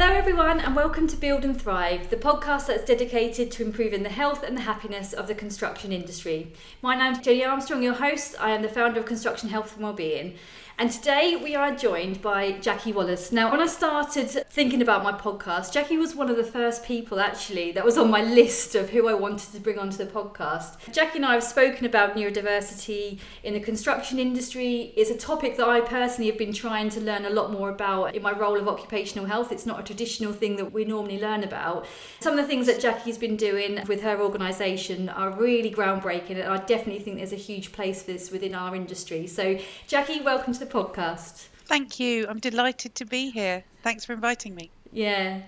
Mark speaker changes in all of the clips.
Speaker 1: Hello everyone and welcome to Build and Thrive, the podcast that's dedicated to improving the health and the happiness of the construction industry. My name's Jennie Armstrong, your host. I am the founder of Construction Health and Wellbeing. And today we are joined by Jacqui Wallis. Now, when I started thinking about my podcast, Jacqui was one of the first people actually that was on my list of who I wanted to bring onto the podcast. Jacqui and I have spoken about neurodiversity in the construction industry. It's a topic that I personally have been trying to learn a lot more about in my role of occupational health. It's not a traditional thing that we normally learn about. Some of the things that Jacqui's been doing with her organisation are really groundbreaking, and I definitely think there's a huge place for this within our industry. So, Jacqui, welcome to the podcast.
Speaker 2: Thank you. I'm delighted to be here. Thanks for inviting me.
Speaker 1: Yeah.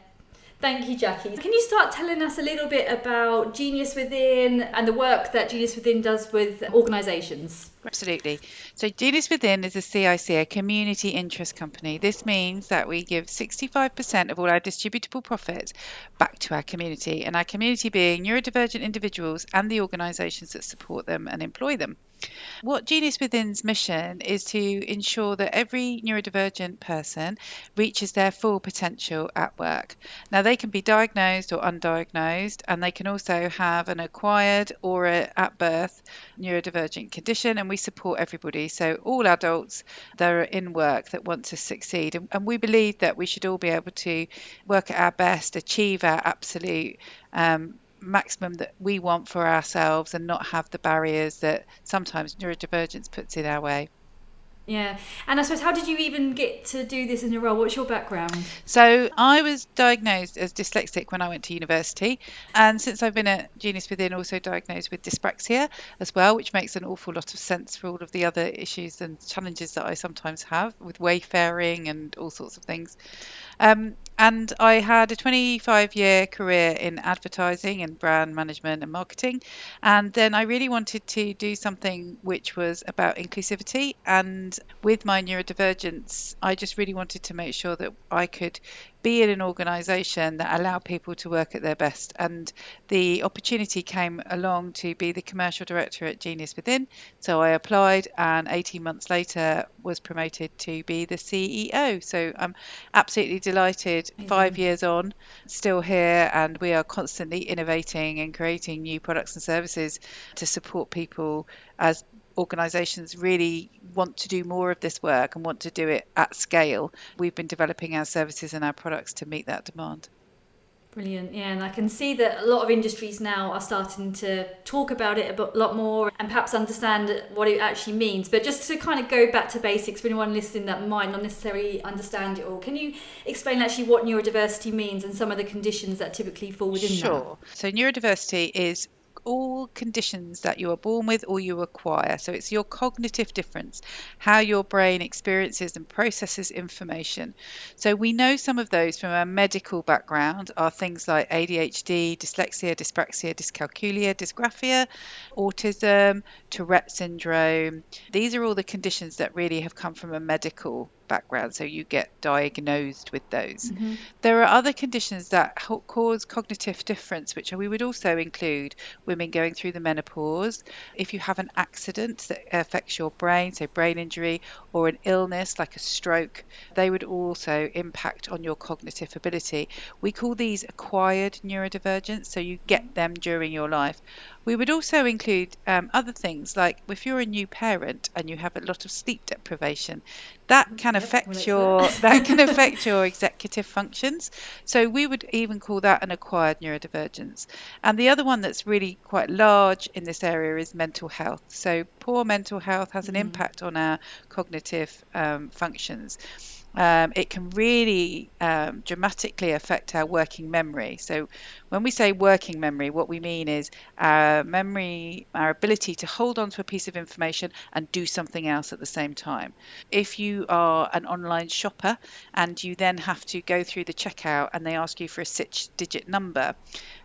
Speaker 1: Thank you, Jacqui. Can you start telling us a little bit about Genius Within and the work that Genius Within does with organisations?
Speaker 2: Absolutely. So Genius Within is a CIC, a community interest company. This means that we give 65% of all our distributable profits back to our community, and our community being neurodivergent individuals and the organisations that support them and employ them. What Genius Within's mission is to ensure that every neurodivergent person reaches their full potential at work. Now, they can be diagnosed or undiagnosed, and they can also have an acquired or at birth neurodivergent condition, and we support everybody. So all adults that are in work that want to succeed. And we believe that we should all be able to work at our best, achieve our absolute maximum that we want for ourselves, and not have the barriers that sometimes neurodivergence puts in our way.
Speaker 1: Yeah, and I suppose, how did you even get to do this in your role? What's your background?
Speaker 2: So I was diagnosed as dyslexic when I went to university, and since I've been at Genius Within, also diagnosed with dyspraxia as well, which makes an awful lot of sense for all of the other issues and challenges that I sometimes have with wayfaring and all sorts of things. And I had a 25-year career in advertising and brand management and marketing. And then I really wanted to do something which was about inclusivity. And with my neurodivergence, I just really wanted to make sure that I could be in an organisation that allowed people to work at their best. And the opportunity came along to be the commercial director at Genius Within. So I applied, and 18 months later was promoted to be the CEO. So I'm absolutely delighted.
Speaker 1: Amazing.
Speaker 2: 5 years on, still here, and we are constantly innovating and creating new products and services to support people as organisations really want to do more of this work and want to do it at scale. We've been developing our services and our products to meet that demand.
Speaker 1: Brilliant. Yeah, and I can see that a lot of industries now are starting to talk about it a lot more and perhaps understand what it actually means. But just to kind of go back to basics for anyone listening that might not necessarily understand it all, can you explain actually what neurodiversity means and some of the conditions that typically fall within that?
Speaker 2: Sure. So neurodiversity is all conditions that you are born with or you acquire. So it's your cognitive difference, how your brain experiences and processes information. So we know some of those from our medical background are things like ADHD, dyslexia, dyspraxia, dyscalculia, dysgraphia, autism, Tourette syndrome. These are all the conditions that really have come from a medical background, so you get diagnosed with those. Mm-hmm. There are other conditions that cause cognitive difference, which we would also include women going through the menopause. If you have an accident that affects your brain, so brain injury, or an illness like a stroke, they would also impact on your cognitive ability. We call these acquired neurodivergence, so you get them during your life. We would also include other things, like if you're a new parent and you have a lot of sleep deprivation, that can affect your executive functions. So we would even call that an acquired neurodivergence. And the other one that's really quite large in this area is mental health. So poor mental health has an impact on our cognitive functions. It can really dramatically affect our working memory. So when we say working memory, what we mean is our memory, our ability to hold on to a piece of information and do something else at the same time. If you are an online shopper and you then have to go through the checkout and they ask you for a 6-digit number,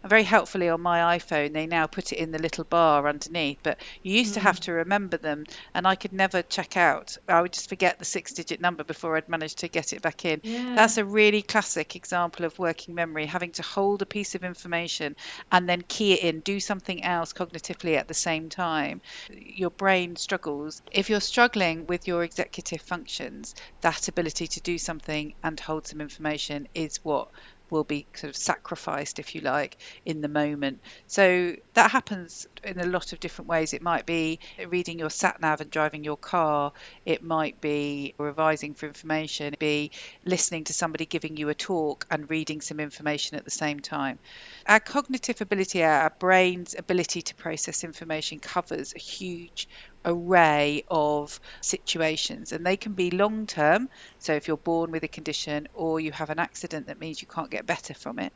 Speaker 2: and very helpfully on my iPhone, they now put it in the little bar underneath, but you used to have to remember them, and I could never check out. I would just forget the 6-digit number before I'd managed to get it back in.
Speaker 1: Yeah.
Speaker 2: That's a really classic example of working memory, having to hold a piece of information and then key it in, do something else cognitively at the same time. Your brain struggles. If you're struggling with your executive functions, that ability to do something and hold some information is what will be sort of sacrificed, if you like, in the moment. So that happens in a lot of different ways. It might be reading your sat nav and driving your car. It might be revising for information. It might be listening to somebody giving you a talk and reading some information at the same time. Our cognitive ability, our brain's ability to process information covers a huge array of situations, and they can be long term. So if you're born with a condition or you have an accident that means you can't get better from it,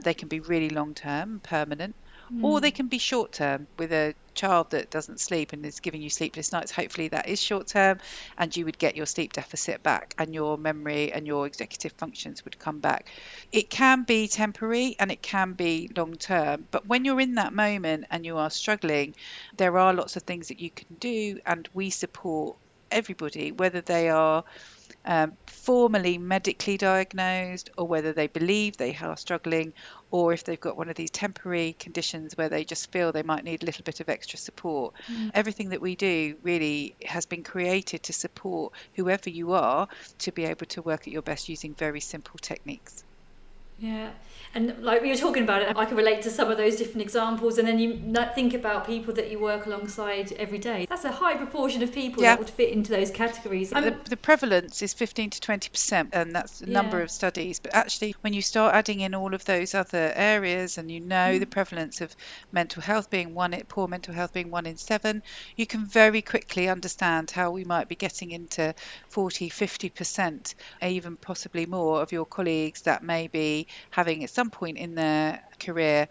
Speaker 2: they can be really long term, permanent, or they can be short term with a child that doesn't sleep and is giving you sleepless nights. Hopefully that is short term, and you would get your sleep deficit back and your memory and your executive functions would come back. It can be temporary and it can be long term, but when you're in that moment and you are struggling, there are lots of things that you can do, and we support everybody, whether they are formally medically diagnosed or whether they believe they are struggling, or if they've got one of these temporary conditions where they just feel they might need a little bit of extra support. Everything that we do really has been created to support whoever you are to be able to work at your best using very simple techniques.
Speaker 1: Yeah, and like we were talking about it, I can relate to some of those different examples, and then you think about people that you work alongside every day. That's a high proportion of people that would fit into those categories.
Speaker 2: The prevalence is 15 to 20%, and that's a number of studies. But actually, when you start adding in all of those other areas, and the prevalence of mental health being poor mental health being 1 in 7, you can very quickly understand how we might be getting into 40, 50%, even possibly more of your colleagues that may be having at some point in their career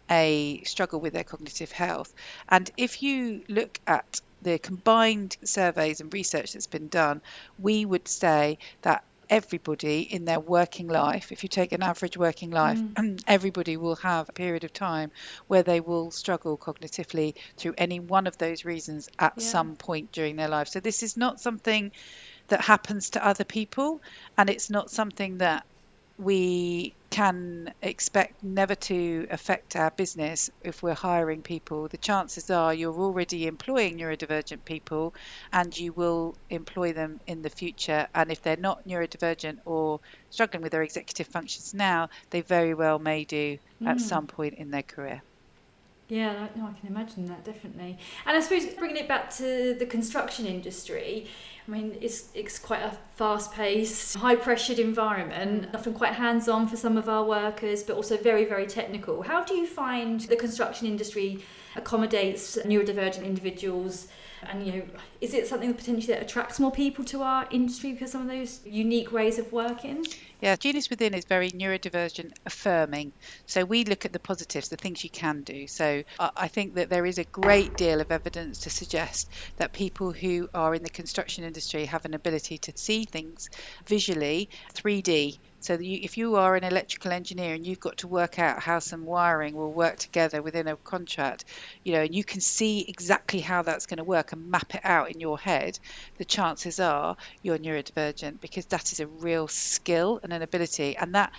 Speaker 2: a struggle with their cognitive health. And if you look at the combined surveys and research that's been done, we would say that everybody in their working life, if you take an average working life, everybody will have a period of time where they will struggle cognitively through any one of those reasons at some point during their life. So this is not something that happens to other people, and it's not something that we can expect never to affect our business. If we're hiring people, the chances are you're already employing neurodivergent people and you will employ them in the future. And if they're not neurodivergent or struggling with their executive functions now, they very well may do at some point in their career.
Speaker 1: Yeah, no, I can imagine that, definitely. And I suppose bringing it back to the construction industry, I mean, it's quite a fast-paced, high-pressured environment, often quite hands-on for some of our workers, but also very, very technical. How do you find the construction industry accommodates neurodivergent individuals? And, is it something that potentially that attracts more people to our industry because of some of those unique ways of working?
Speaker 2: Yeah, Genius Within is very neurodivergent affirming. So we look at the positives, the things you can do. So I think that there is a great deal of evidence to suggest that people who are in the construction industry have an ability to see things visually, 3D. So if you are an electrical engineer and you've got to work out how some wiring will work together within a contract, and you can see exactly how that's going to work and map it out in your head, the chances are you're neurodivergent, because that is a real skill and an ability. And that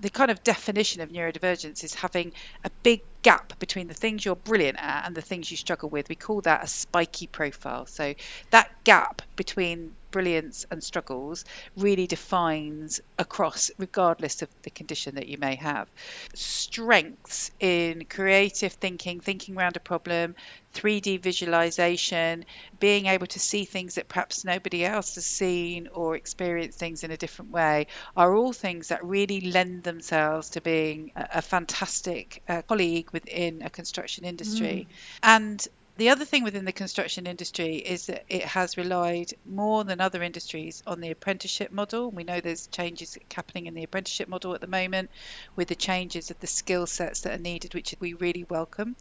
Speaker 2: the kind of definition of neurodivergence is having a big gap between the things you're brilliant at and the things you struggle with. We call that a spiky profile. So that gap between brilliance and struggles really defines across, regardless of the condition that you may have. Strengths in creative thinking around a problem, 3D visualization, being able to see things that perhaps nobody else has seen or experience things in a different way, are all things that really lend themselves to being a fantastic colleague within a construction industry. And the other thing within the construction industry is that it has relied more than other industries on the apprenticeship model. We know there's changes happening in the apprenticeship model at the moment with the changes of the skill sets that are needed, which we really welcome.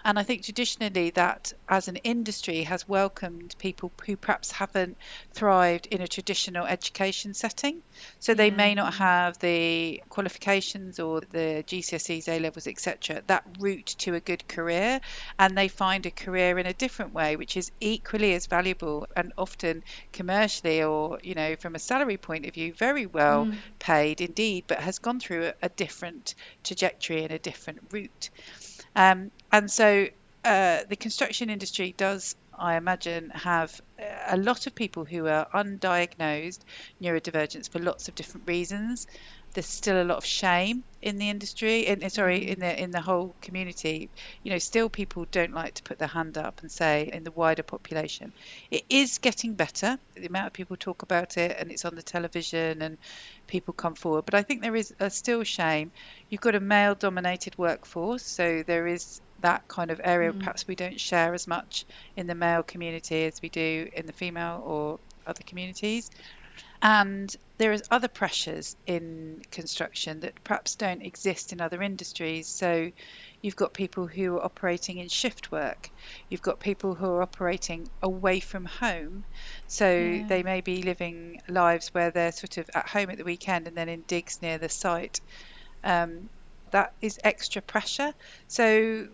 Speaker 2: And I think traditionally that as an industry has welcomed people who perhaps haven't thrived in a traditional education setting. So they may not have the qualifications or the GCSEs, A levels, etc., that route to a good career. And they find a career career in a different way, which is equally as valuable and often commercially or, from a salary point of view, very well paid indeed, but has gone through a different trajectory and a different route. And so the construction industry does, I imagine, have a lot of people who are undiagnosed neurodivergence for lots of different reasons. There's still a lot of shame in the industry, in the whole community. Still people don't like to put their hand up and say in the wider population. It is getting better. The amount of people talk about it, and it's on the television, and people come forward. But I think there is still shame. You've got a male-dominated workforce, so there is that kind of area perhaps we don't share as much in the male community as we do in the female or other communities. And there is other pressures in construction that perhaps don't exist in other industries. So you've got people who are operating in shift work. You've got people who are operating away from home. So they may be living lives where they're sort of at home at the weekend and then in digs near the site. That is extra pressure. So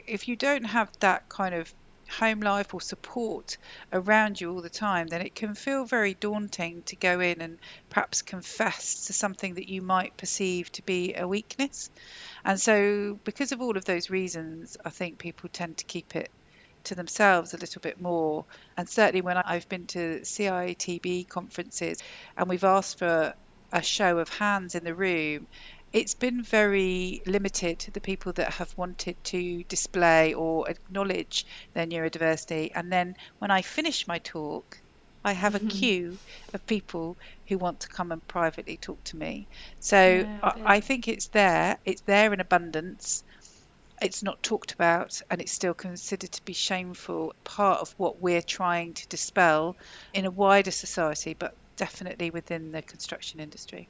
Speaker 2: if you don't have that kind of home life or support around you all the time, then it can feel very daunting to go in and perhaps confess to something that you might perceive to be a weakness. And so because of all of those reasons, I think people tend to keep it to themselves a little bit more. And certainly when I've been to CITB conferences and we've asked for a show of hands in the room, it's been very limited to the people that have wanted to display or acknowledge their neurodiversity. And then when I finish my talk, I have a queue of people who want to come and privately talk to me. So I think it's there in abundance. It's not talked about, and it's still considered to be shameful, part of what we're trying to dispel in a wider society, but definitely within the construction industry.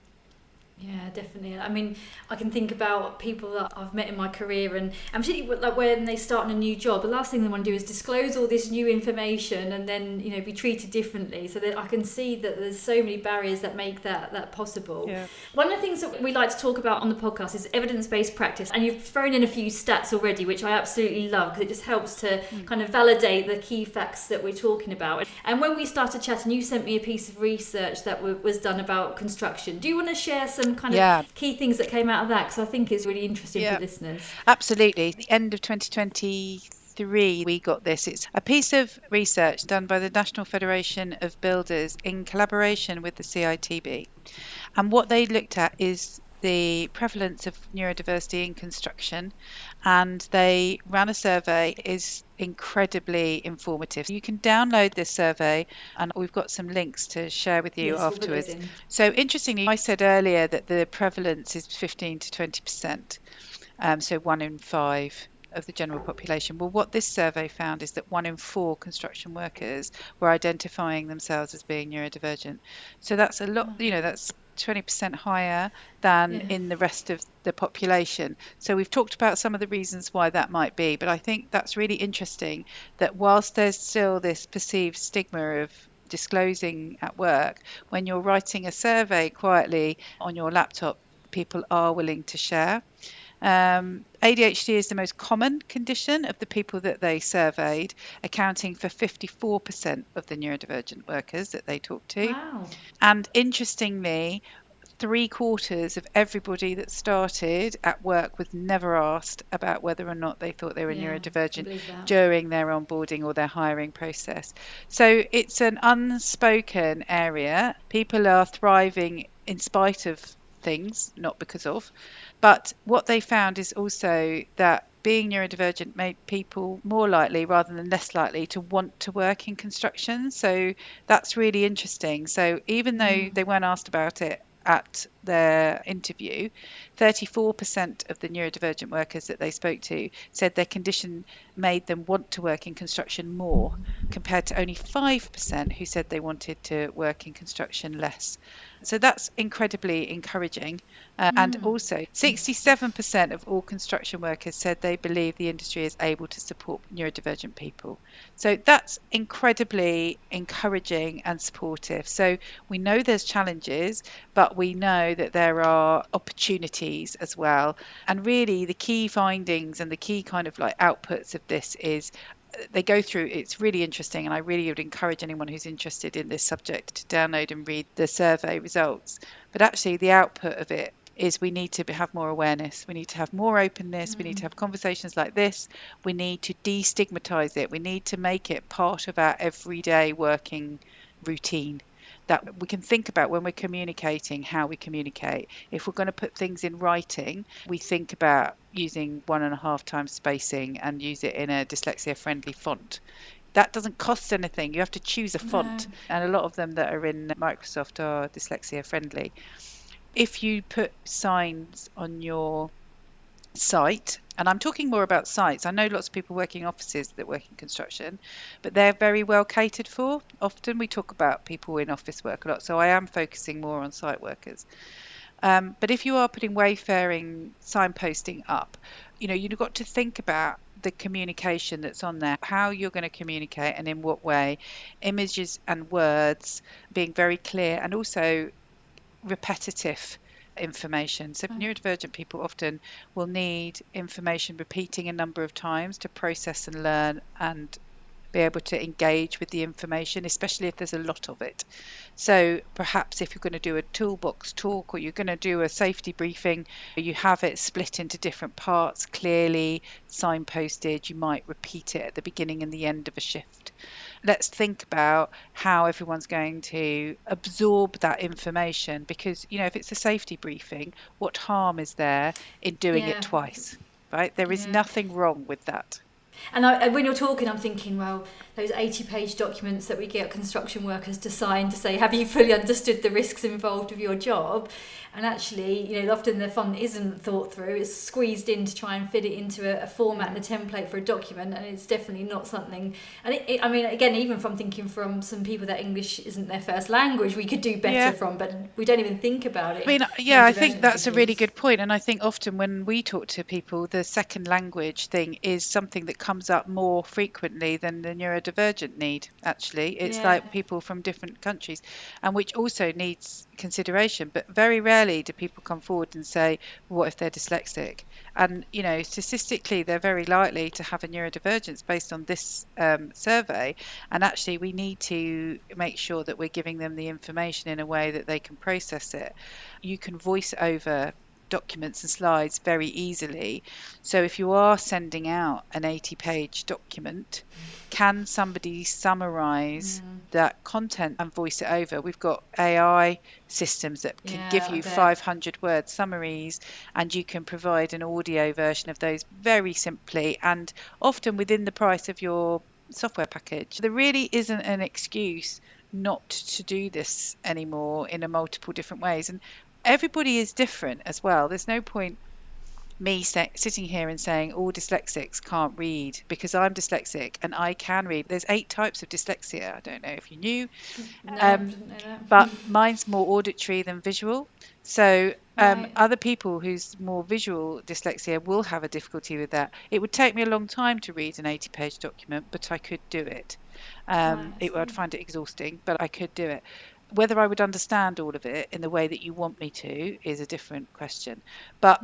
Speaker 1: Yeah, definitely. I mean, I can think about people that I've met in my career, and particularly like when they start in a new job, the last thing they want to do is disclose all this new information and then be treated differently. So that I can see that there's so many barriers that make that possible.
Speaker 2: Yeah.
Speaker 1: One of the things that we like to talk about on the podcast is evidence-based practice, and you've thrown in a few stats already, which I absolutely love because it just helps to kind of validate the key facts that we're talking about. And when we started chatting, you sent me a piece of research that was done about construction. Do you want to share some kind of key things that came out of that, because I think it's really interesting for listeners?
Speaker 2: Absolutely. At the end of 2023 we got this. It's a piece of research done by the National Federation of Builders in collaboration with the CITB, and what they looked at is the prevalence of neurodiversity in construction, and they ran a survey. It is incredibly informative. You can download this survey, and we've got some links to share with you afterwards.
Speaker 1: We'll
Speaker 2: so interestingly, I said earlier that the prevalence is 15 to 20%, so 1 in 5 of the general population. Well, what this survey found is that 1 in 4 construction workers were identifying themselves as being neurodivergent. So that's a lot, that's 20% higher than in the rest of the population. So we've talked about some of the reasons why that might be, but I think that's really interesting that whilst there's still this perceived stigma of disclosing at work, when you're writing a survey quietly on your laptop, people are willing to share. ADHD is the most common condition of the people that they surveyed, accounting for 54% of the neurodivergent workers that they talked to.
Speaker 1: Wow.
Speaker 2: And interestingly, 3/4 of everybody that started at work was never asked about whether or not they thought they were neurodivergent during their onboarding or their hiring process. So it's an unspoken area. People are thriving in spite of things, not because of. But what they found is also that being neurodivergent made people more likely rather than less likely to want to work in construction. So that's really interesting. So even though they weren't asked about it at their interview, 34% of the neurodivergent workers that they spoke to said their condition made them want to work in construction more, compared to only 5% who said they wanted to work in construction less. So that's incredibly encouraging. And also 67% of all construction workers said they believe the industry is able to support neurodivergent people. So that's incredibly encouraging and supportive. So we know there's challenges, but we know that there are opportunities as well. And really the key findings and the key kind of like outputs of this is they go through, it's really interesting, and I really would encourage anyone who's interested in this subject to download and read the survey results. But actually the output of it is we need to have more awareness, we need to have more openness, we need to have conversations like this, we need to destigmatize it, we need to make it part of our everyday working routine, that we can think about when we're communicating, how we communicate. If we're going to put things in writing, we think about using 1.5 times spacing and use it in a dyslexia friendly font. That doesn't cost anything. You have to choose a font, and a lot of them that are in Microsoft are dyslexia friendly. If you put signs on your site, and I'm talking more about sites. I know lots of people working in offices that work in construction, but they're very well catered for. Often we talk about people in office work a lot, so I am focusing more on site workers. But if you are putting wayfaring signposting up, you've got to think about the communication that's on there, how you're going to communicate and in what way, images and words being very clear, and also repetitive information. So neurodivergent people often will need information repeating a number of times to process and learn and be able to engage with the information, especially if there's a lot of it. So perhaps if you're going to do a toolbox talk or you're going to do a safety briefing, you have it split into different parts, clearly signposted. You might repeat it at the beginning and the end of a shift. Let's think about how everyone's going to absorb that information, because if it's a safety briefing, what harm is there in doing it twice, right? There is nothing wrong with that.
Speaker 1: And when you're talking, I'm thinking, well, those 80-page documents that we get construction workers to sign to say, have you fully understood the risks involved with your job? And actually, often the font isn't thought through. It's squeezed in to try and fit it into a format and a template for a document, and it's definitely not something. And I mean, again, even from thinking from some people that English isn't their first language, we could do better from, but we don't even think about it.
Speaker 2: I mean, I think that's a really good point. And I think often when we talk to people, the second language thing is something that comes up more frequently than the neurodivergent need, actually. It's like people from different countries, and which also needs consideration. But very rarely do people come forward and say, what if they're dyslexic? And, statistically, they're very likely to have a neurodivergence based on this survey. And actually, we need to make sure that we're giving them the information in a way that they can process it. You can voice over documents and slides very easily. So if you are sending out an 80-page document, can somebody summarize that content and voice it over? We've got AI systems that can give you 500-word summaries, and you can provide an audio version of those very simply and often within the price of your software package. There really isn't an excuse not to do this anymore in a multiple different ways, and everybody is different as well. There's no point me sitting here and saying all dyslexics can't read, because I'm dyslexic and I can read. There's 8 types of dyslexia. I don't know if you knew.
Speaker 1: No, I didn't know that.
Speaker 2: But mine's more auditory than visual. So other people who's more visual dyslexia will have a difficulty with that. It would take me a long time to read an 80-page document, but I could do it. I'd find it exhausting, but I could do it. Whether I would understand all of it in the way that you want me to is a different question. But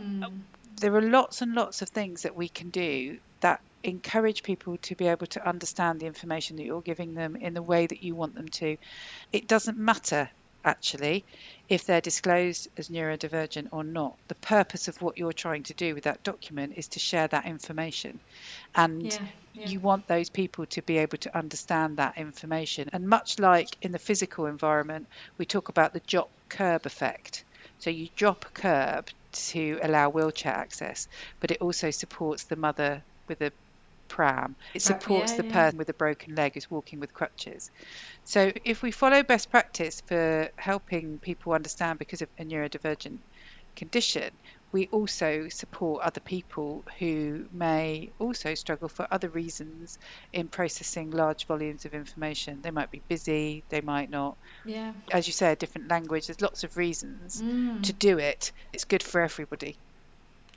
Speaker 2: there are lots and lots of things that we can do that encourage people to be able to understand the information that you're giving them in the way that you want them to. It doesn't matter, actually, if they're disclosed as neurodivergent or not. The purpose of what you're trying to do with that document is to share that information. And you want those people to be able to understand that information. And much like in the physical environment, we talk about the drop curb effect. So you drop a curb to allow wheelchair access, but it also supports the mother with a pram. It supports the person with a broken leg who's walking with crutches. So if we follow best practice for helping people understand because of a neurodivergent condition, we also support other people who may also struggle for other reasons in processing large volumes of information. They might be busy, they might not. As you say, a different language. There's lots of reasons to do it. It's good for everybody.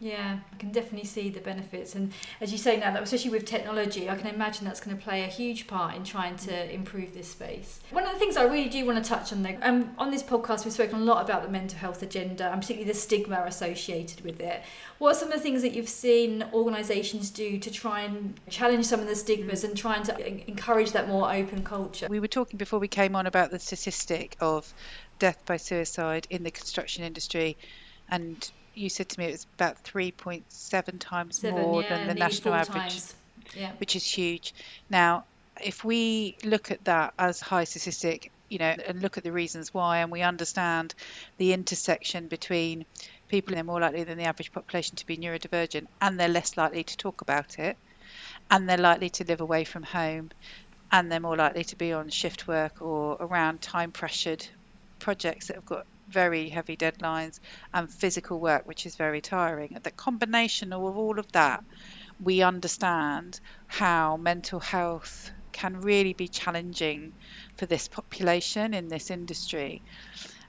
Speaker 1: Yeah, I can definitely see the benefits. And as you say now, that especially with technology, I can imagine that's going to play a huge part in trying to improve this space. One of the things I really do want to touch on, though, on this podcast, we've spoken a lot about the mental health agenda and particularly the stigma associated with it. What are some of the things that you've seen organisations do to try and challenge some of the stigmas and trying to encourage that more open culture?
Speaker 2: We were talking before we came on about the statistic of death by suicide in the construction industry, and you said to me it was about 3.7 times
Speaker 1: 7,
Speaker 2: more than
Speaker 1: yeah,
Speaker 2: the
Speaker 1: nearly
Speaker 2: national
Speaker 1: 4
Speaker 2: average,
Speaker 1: times. Yeah.
Speaker 2: which is huge. Now, if we look at that as high statistic, and look at the reasons why, and we understand the intersection between people, they're more likely than the average population to be neurodivergent, and they're less likely to talk about it, and they're likely to live away from home, and they're more likely to be on shift work or around time pressured projects that have got very heavy deadlines, and physical work, which is very tiring. The combination of all of that, we understand how mental health can really be challenging for this population in this industry.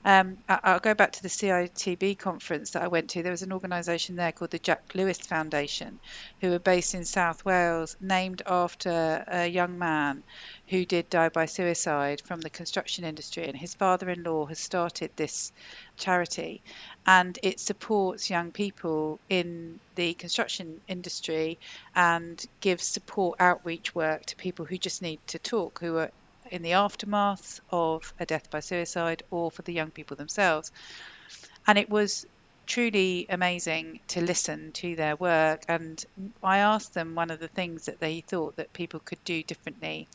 Speaker 2: I'll go back to the CITB conference that I went to. There was an organisation there called the Jack Lewis Foundation, who are based in South Wales, named after a young man who did die by suicide from the construction industry. And his father-in-law has started this charity, and it supports young people in the construction industry and gives support outreach work to people who just need to talk, who are in the aftermath of a death by suicide, or for the young people themselves. And it was truly amazing to listen to their work. And I asked them one of the things that they thought that people could do differently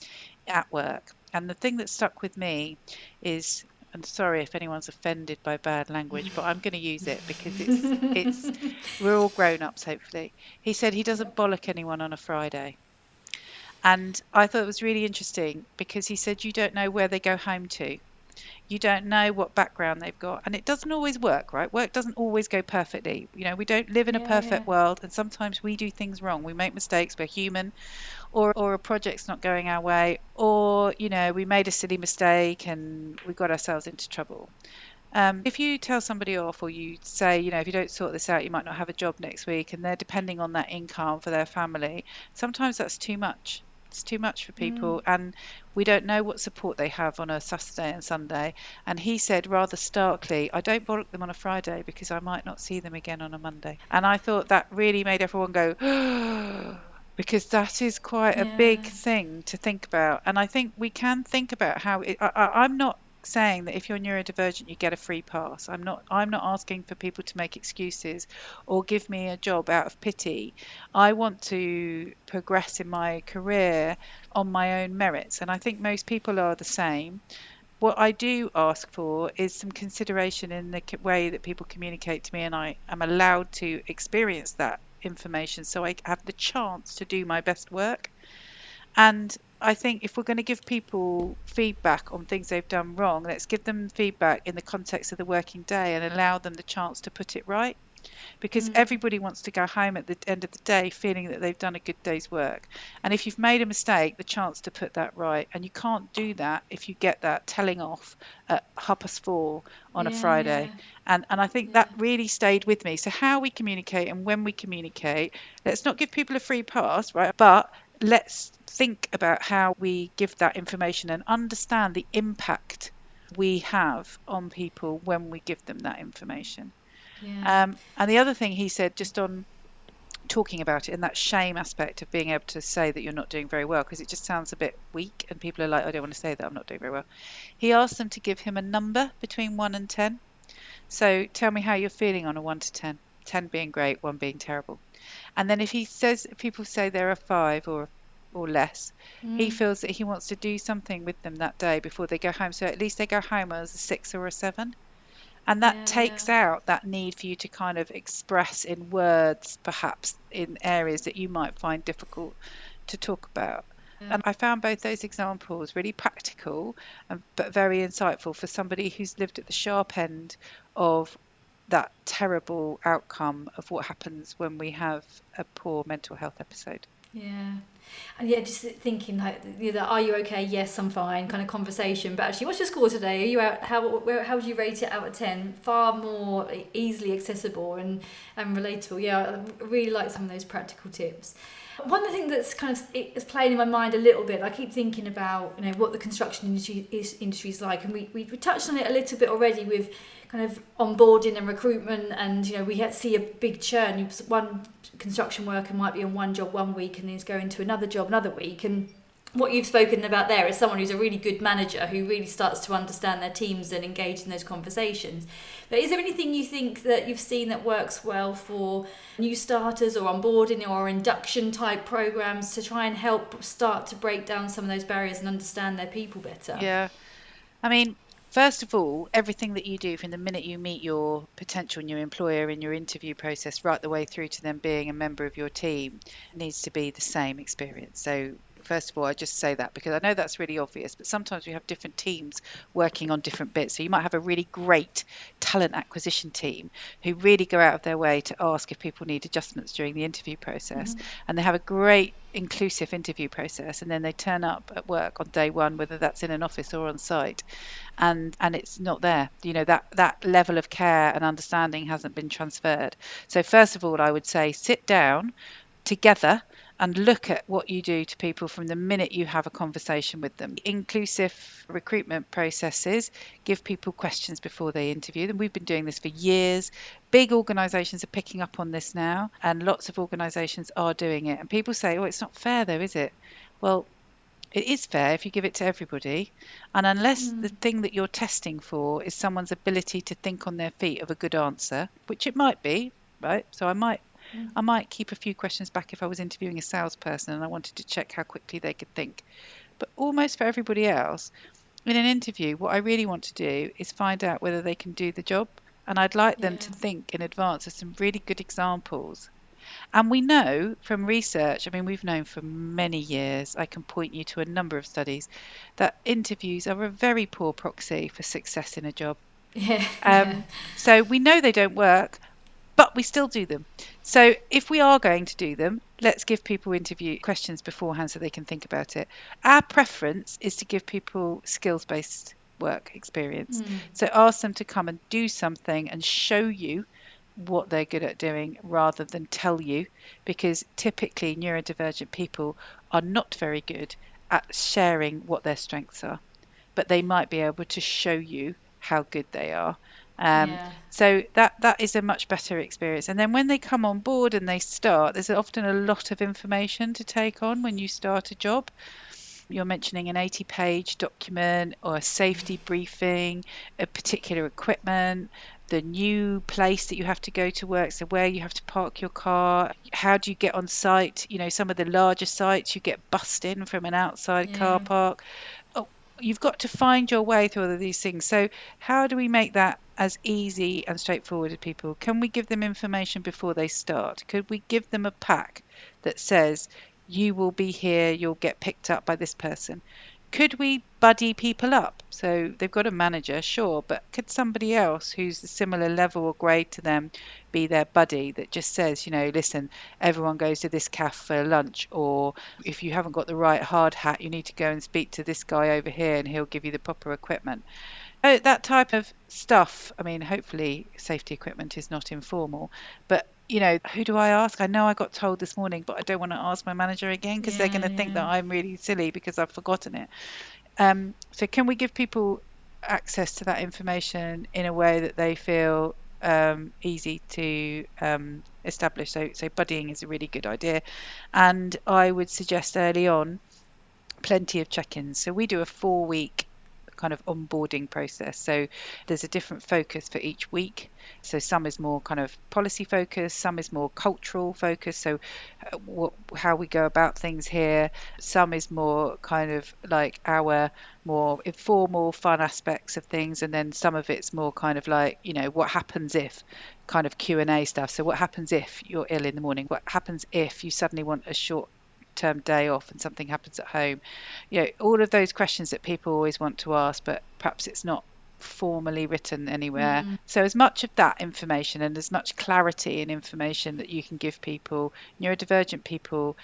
Speaker 2: at work. And the thing that stuck with me is, and sorry if anyone's offended by bad language, but I'm going to use it because it's we're all grown ups, hopefully. He said he doesn't bollock anyone on a Friday. And I thought it was really interesting because he said you don't know where they go home to. You don't know what background they've got. And it doesn't always work, right? Work doesn't always go perfectly. We don't live in a
Speaker 1: Yeah.
Speaker 2: perfect world, and sometimes we do things wrong. We make mistakes, we're human, or a project's not going our way, or, we made a silly mistake and we got ourselves into trouble. If you tell somebody off, or you say, if you don't sort this out, you might not have a job next week, and they're depending on that income for their family, sometimes that's too much. It's too much for people, and we don't know what support they have on a Saturday and Sunday. And he said rather starkly, I don't bollock them on a Friday because I might not see them again on a Monday. And I thought that really made everyone go, because that is quite a big
Speaker 1: Yeah.
Speaker 2: thing to think about. And I think we can think about how I'm not saying that if you're neurodivergent you get a free pass. I'm not asking for people to make excuses or give me a job out of pity. I want to progress in my career on my own merits, and I think most people are the same. What I do ask for is some consideration in the way that people communicate to me, and I am allowed to experience that information so I have the chance to do my best work. And I think if we're going to give people feedback on things they've done wrong, let's give them feedback in the context of the working day and allow them the chance to put it right. Because everybody wants to go home at the end of the day feeling that they've done a good day's work. And if you've made a mistake, the chance to put that right. And you can't do that if you get that telling off at 4:30 on a
Speaker 1: Yeah,
Speaker 2: Friday.
Speaker 1: yeah,
Speaker 2: And I think
Speaker 1: yeah,
Speaker 2: that really stayed with me. So how we communicate and when we communicate, let's not give people a free pass, right? But let's think about how we give that information and understand the impact we have on people when we give them that information.
Speaker 1: yeah,
Speaker 2: And the other thing he said, just on talking about it, and that shame aspect of being able to say that you're not doing very well, because it just sounds a bit weak, and people are like, I don't want to say that I'm not doing very well. He asked them to give him a number between 1 and 10. So tell me how you're feeling on a 1 to 10. 10 being great, 1 being terrible. And then if people say they're a 5 or less, he feels that he wants to do something with them that day before they go home. So at least they go home as a 6 or a 7. And that
Speaker 1: yeah, yeah,
Speaker 2: takes out that need for you to kind of express in words, perhaps in areas that you might find difficult to talk about. And I found both those examples really practical, but very insightful for somebody who's lived at the sharp end of that terrible outcome of what happens when we have a poor mental health episode.
Speaker 1: yeah. And yeah, just thinking like, are you okay? Yes, I'm fine. Kind of conversation. But actually, what's your score today? Are you out? How would you rate it out of 10? Far more easily accessible and relatable. Yeah, I really like some of those practical tips. One of the things that's kind of is playing in my mind a little bit, I keep thinking about what the construction industry is like, and we touched on it a little bit already with kind of onboarding and recruitment, and we see a big churn. One construction worker might be on one job one week and then is going to another job another week, and what you've spoken about there is someone who's a really good manager who really starts to understand their teams and engage in those conversations. But is there anything you think that you've seen that works well for new starters or onboarding or induction type programs to try and help start to break down some of those barriers and understand their people better?
Speaker 2: Yeah. I mean, first of all, everything that you do from the minute you meet your potential new employer in your interview process, right the way through to them being a member of your team, needs to be the same experience. So, first of all, I just say that because I know that's really obvious, but sometimes we have different teams working on different bits. So, you might have a really great talent acquisition team who really go out of their way to ask if people need adjustments during the interview process, and they have a great inclusive interview process, and then they turn up at work on day one, whether that's in an office or on site, and it's not there. That level of care and understanding hasn't been transferred. So first of all, I would say sit down together and look at what you do to people from the minute you have a conversation with them. Inclusive recruitment processes give people questions before they interview them. We've been doing this for years. Big organisations are picking up on this now, and lots of organisations are doing it. And people say, oh, it's not fair though, is it? Well, it is fair if you give it to everybody. And unless the thing that you're testing for is someone's ability to think on their feet of a good answer, which it might be, right? So I might keep a few questions back if I was interviewing a salesperson and I wanted to check how quickly they could think. But almost for everybody else, in an interview, what I really want to do is find out whether they can do the job. And I'd like them to think in advance of some really good examples. And we know from research, I mean, we've known for many years, I can point you to a number of studies, that interviews are a very poor proxy for success in a job. So we know they don't work, but we still do them. So if we are going to do them, let's give people interview questions beforehand so they can think about it. Our preference is to give people skills-based work experience. So ask them to come and do something and show you what they're good at doing rather than tell you, because typically neurodivergent people are not very good at sharing what their strengths are, but they might be able to show you how good they are. So that is a much better experience. And then when they come on board and they start, there's often a lot of information to take on when you start a job. You're mentioning an 80-page document or a safety briefing, a particular equipment, the new place that you have to go to work, so where you have to park your car, how do you get on site? Some of the larger sites, you get bussed in from an outside car park. Oh, you've got to find your way through all of these things. So how do we make that as easy and straightforward as people? Can we give them information before they start? Could we give them a pack that says, you will be here, you'll get picked up by this person? Could we buddy people up? So they've got a manager, sure, but could somebody else who's a similar level or grade to them be their buddy that just says, listen, everyone goes to this cafe for lunch, or if you haven't got the right hard hat, you need to go and speak to this guy over here and he'll give you the proper equipment. That type of stuff. I mean, hopefully safety equipment is not informal, but who do I ask? I know I got told this morning, but I don't want to ask my manager again because they're going to think that I'm really silly because I've forgotten it. So can we give people access to that information in a way that they feel easy to establish? So buddying is a really good idea. And I would suggest early on plenty of check-ins. So we do a 4-week kind of onboarding process. So there's a different focus for each week. So some is more kind of policy focused, some is more cultural focused. So how we go about things here. Some is more kind of like our more informal, fun aspects of things, and then some of it's more kind of like what happens if kind of Q&A stuff. So what happens if you're ill in the morning? What happens if you suddenly want a short term day off and something happens at home? All of those questions that people always want to ask, but perhaps it's not formally written anywhere. So as much of that information and as much clarity and information that you can give people, neurodivergent people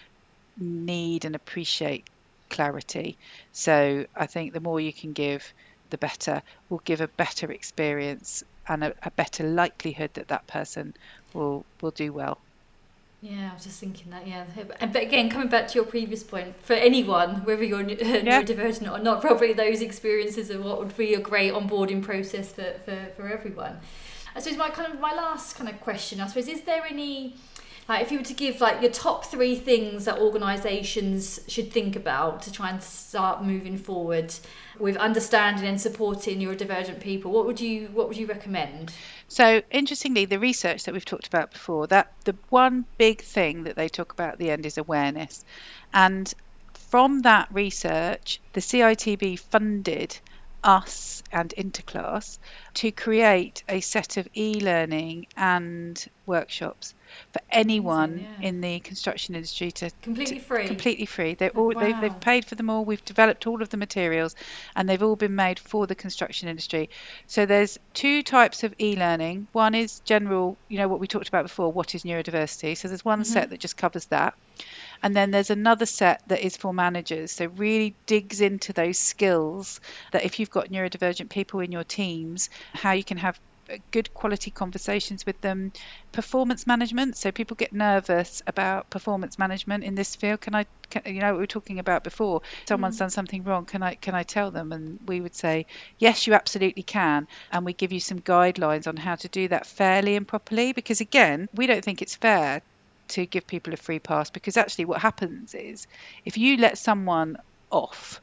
Speaker 2: need and appreciate clarity. So I think the more you can give, the better. Will give a better experience and a better likelihood that that person will do well.
Speaker 1: Yeah, I was just thinking that, yeah. But again, coming back to your previous point, for anyone, whether you're
Speaker 2: Yeah.
Speaker 1: neurodivergent or not, probably those experiences are what would be a great onboarding process for everyone. I suppose my last kind of question, I suppose, is there any, like, if you were to give like your top 3 things that organisations should think about to try and start moving forward with understanding and supporting neurodivergent people, what would you recommend?
Speaker 2: So interestingly, the research that we've talked about before, that the one big thing that they talk about at the end is awareness. And from that research, the CITB funded us and Interclass to create a set of e-learning and workshops for
Speaker 1: Amazing,
Speaker 2: anyone
Speaker 1: yeah.
Speaker 2: in the construction industry to
Speaker 1: Completely free.
Speaker 2: completely free. They've
Speaker 1: Wow.
Speaker 2: paid for them all. We've developed all of the materials, and they've all been made for the construction industry. So there's 2 types of e-learning. One is general, what we talked about before, what is neurodiversity. So there's one set that just covers that. And then there's another set that is for managers. So really digs into those skills that if you've got neurodivergent people in your teams, how you can have good quality conversations with them. Performance management. So people get nervous about performance management in this field. What we were talking about before, someone's done something wrong, can I tell them? And we would say, yes, you absolutely can. And we give you some guidelines on how to do that fairly and properly, because again, we don't think it's fair to give people a free pass, because actually what happens is if you let someone off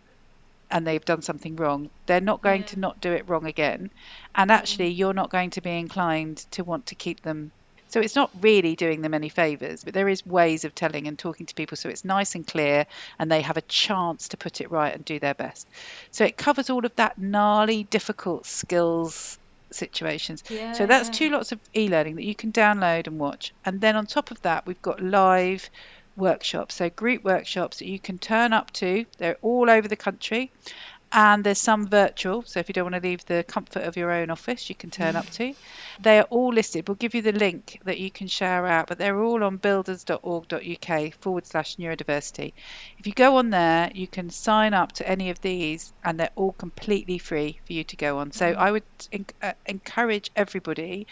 Speaker 2: and they've done something wrong, they're not going
Speaker 1: Yeah.
Speaker 2: to not do it wrong again, and actually you're not going to be inclined to want to keep them. So it's not really doing them any favors, but there is ways of telling and talking to people so it's nice and clear and they have a chance to put it right and do their best. So it covers all of that gnarly, difficult skills situations. So
Speaker 1: Yeah,
Speaker 2: that's
Speaker 1: yeah.
Speaker 2: 2 lots of e-learning that you can download and watch. And then on top of that, we've got live workshops, so group workshops that you can turn up to. They're all over the country, and there's some virtual, so if you don't want to leave the comfort of your own office, you can turn up to. They are all listed. We'll give you the link that you can share out, but they're all on builders.org.uk/neurodiversity. If you go on there, you can sign up to any of these, and they're all completely free for you to go on. So
Speaker 1: Wow.
Speaker 2: I would encourage everybody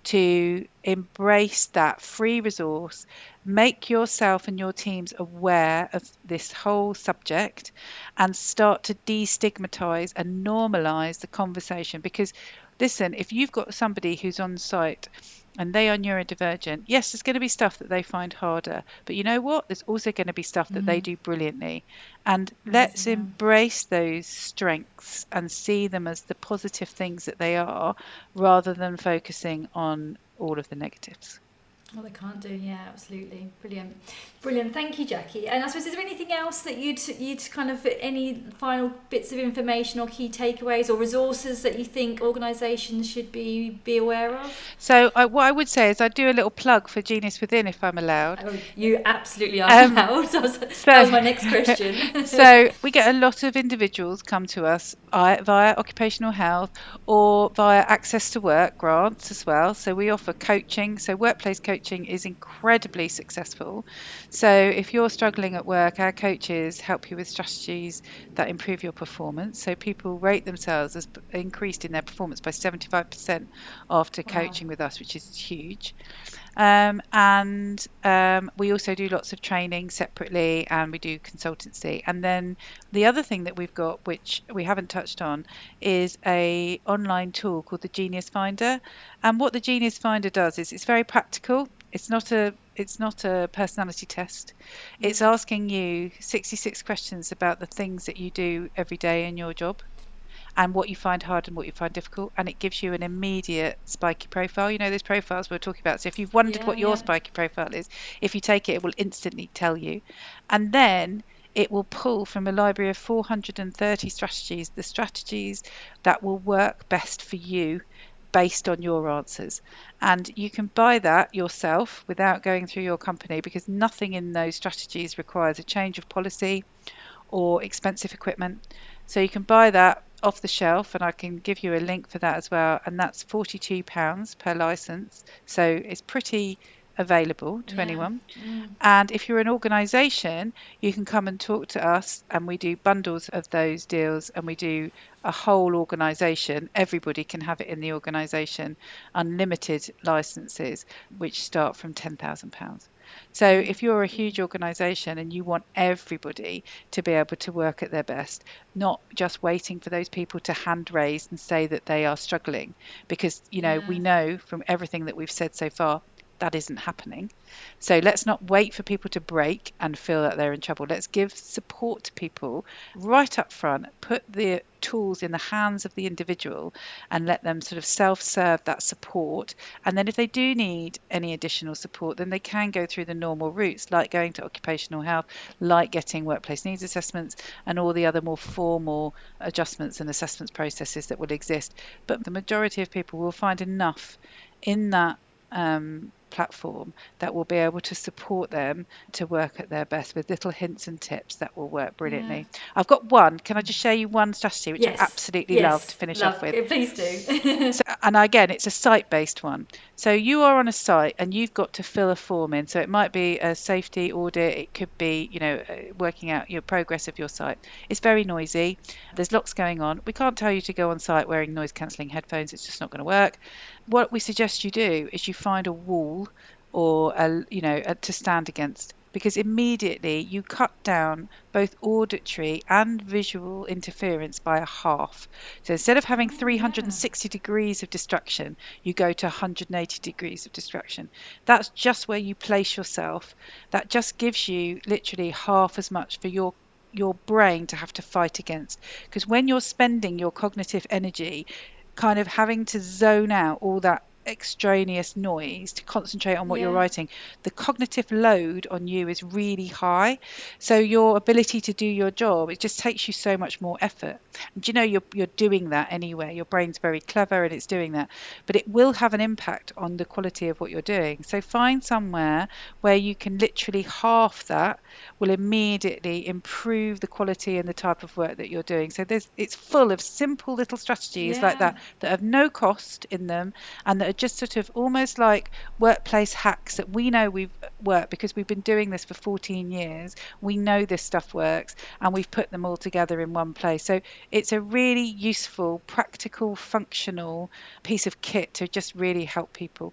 Speaker 2: to embrace that free resource. Make yourself and your teams aware of this whole subject and start to destigmatize and normalize the conversation. Because listen, if you've got somebody who's on site and they are neurodivergent, yes, there's going to be stuff that they find harder, but you know what, there's also going to be stuff that they do brilliantly. And let's
Speaker 1: Amazing, yeah.
Speaker 2: embrace those strengths and see them as the positive things that they are, rather than focusing on all of the negatives.
Speaker 1: Well, they can't do, yeah, absolutely. Brilliant. Brilliant. Thank you, Jacqui. And I suppose, is there anything else that you'd kind of, any final bits of information or key takeaways or resources that you think organisations should be aware of?
Speaker 2: So what I would say is I'd do a little plug for Genius Within, if I'm allowed.
Speaker 1: Oh, you absolutely are
Speaker 2: Um,
Speaker 1: allowed. That
Speaker 2: so,
Speaker 1: was my next question.
Speaker 2: so we get a lot of individuals come to us via occupational health or via access to work grants as well. So we offer coaching. So workplace coaching is incredibly successful. So if you're struggling at work, our coaches help you with strategies that improve your performance. So people rate themselves as increased in their performance by 75% after
Speaker 1: Wow.
Speaker 2: coaching with us, which is huge. And we also do lots of training separately, and we do consultancy. And then the other thing that we've got, which we haven't touched on, is a online tool called the Genius Finder. And what the Genius Finder does is it's very practical. It's not a personality test. It's asking you 66 questions about the things that you do every day in your job, and what you find hard and what you find difficult, and it gives you an immediate spiky profile. Those profiles we're talking about. So if you've wondered
Speaker 1: Yeah,
Speaker 2: what your
Speaker 1: yeah.
Speaker 2: spiky profile is, if you take it, it will instantly tell you. And then it will pull from a library of 430 strategies, the strategies that will work best for you based on your answers. And you can buy that yourself without going through your company, because nothing in those strategies requires a change of policy or expensive equipment. So you can buy that off the shelf, and I can give you a link for that as well. And that's £42 per license. So it's pretty available to anyone. And if you're an organisation, you can come and talk to us, and we do bundles of those deals, and we do a whole organisation. Everybody can have it in the organisation, unlimited licenses, which start from £10,000. So if you're a huge organisation and you want everybody to be able to work at their best, not just waiting for those people to hand raise and say that they are struggling, because we know from everything that we've said so far that isn't happening. So let's not wait for people to break and feel that they're in trouble. Let's give support to people right up front, put the tools in the hands of the individual and let them sort of self-serve that support. And then if they do need any additional support, then they can go through the normal routes, like going to occupational health, like getting workplace needs assessments and all the other more formal adjustments and assessments processes that will exist. But the majority of people will find enough in that platform that will be able to support them to work at their best with little hints and tips that will work brilliantly. I've got one. Can I just share you one strategy which I absolutely love to finish off with?
Speaker 1: Please do.
Speaker 2: And again, it's a site-based one. So you are on a site and you've got to fill a form in. So it might be a safety audit. It could be, working out your progress of your site. It's very noisy. There's lots going on. We can't tell you to go on site wearing noise-cancelling headphones. It's just not going to work. What we suggest you do is you find a wall or to stand against, because immediately you cut down both auditory and visual interference by a half. So instead of having 360 degrees of distraction, you go to 180 degrees of distraction. That's just where you place yourself. That just gives you literally half as much for your brain to have to fight against. Because when you're spending your cognitive energy kind of having to zone out all that extraneous noise to concentrate on what you're writing, the cognitive load on you is really high. So your ability to do your job, it just takes you so much more effort. And you're doing that anyway. Your brain's very clever and it's doing that, but it will have an impact on the quality of what you're doing. So find somewhere where you can literally half that will immediately improve the quality and the type of work that you're doing. So it's full of simple little strategies like that have no cost in them, and that are just sort of almost like workplace hacks that we know we've worked because we've been doing this for 14 years. We know this stuff works and we've put them all together in one place. So it's a really useful, practical, functional piece of kit to just really help people.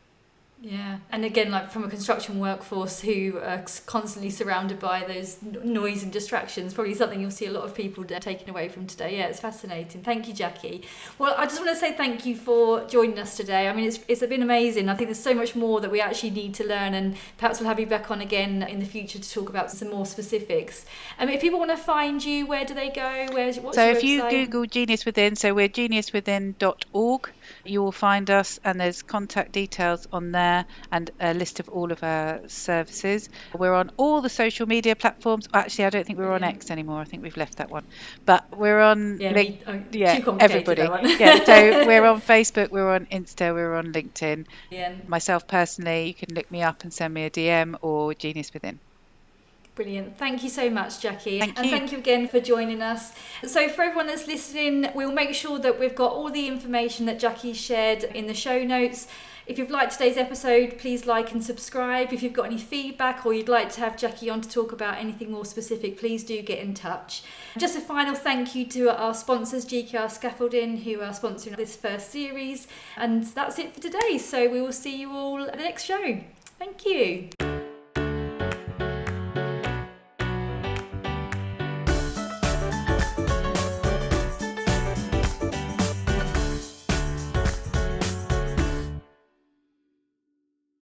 Speaker 1: Yeah, and again, like from a construction workforce who are constantly surrounded by those noise and distractions, probably something you'll see a lot of people taking away from today. Yeah, it's fascinating. Thank you, Jacqui. Well, I just want to say thank you for joining us today. I mean, it's been amazing. I think there's so much more that we actually need to learn, and perhaps we'll have you back on again in the future to talk about some more specifics. If people want to find you, where do they go? What's your
Speaker 2: if
Speaker 1: website?
Speaker 2: You Google Genius Within, so we're geniuswithin.org, you will find us, and there's contact details on there and a list of all of our services. We're on all the social media platforms. Actually, I don't think we're on X anymore. I think we've left that one. But we're on everybody. So we're on Facebook, we're on Insta, we're on LinkedIn. Myself personally, you can look me up and send me a DM, or Genius Within.
Speaker 1: Brilliant. Thank you so much, Jacqui.
Speaker 2: Thank
Speaker 1: you again for joining us. So for everyone that's listening, we'll make sure that we've got all the information that Jacqui shared in the show notes. If you've liked today's episode, please like and subscribe. If you've got any feedback or you'd like to have Jacqui on to talk about anything more specific, please do get in touch. Just a final thank you to our sponsors, GKR Scaffolding, who are sponsoring this first series. And that's it for today. So we will see you all at the next show. Thank you.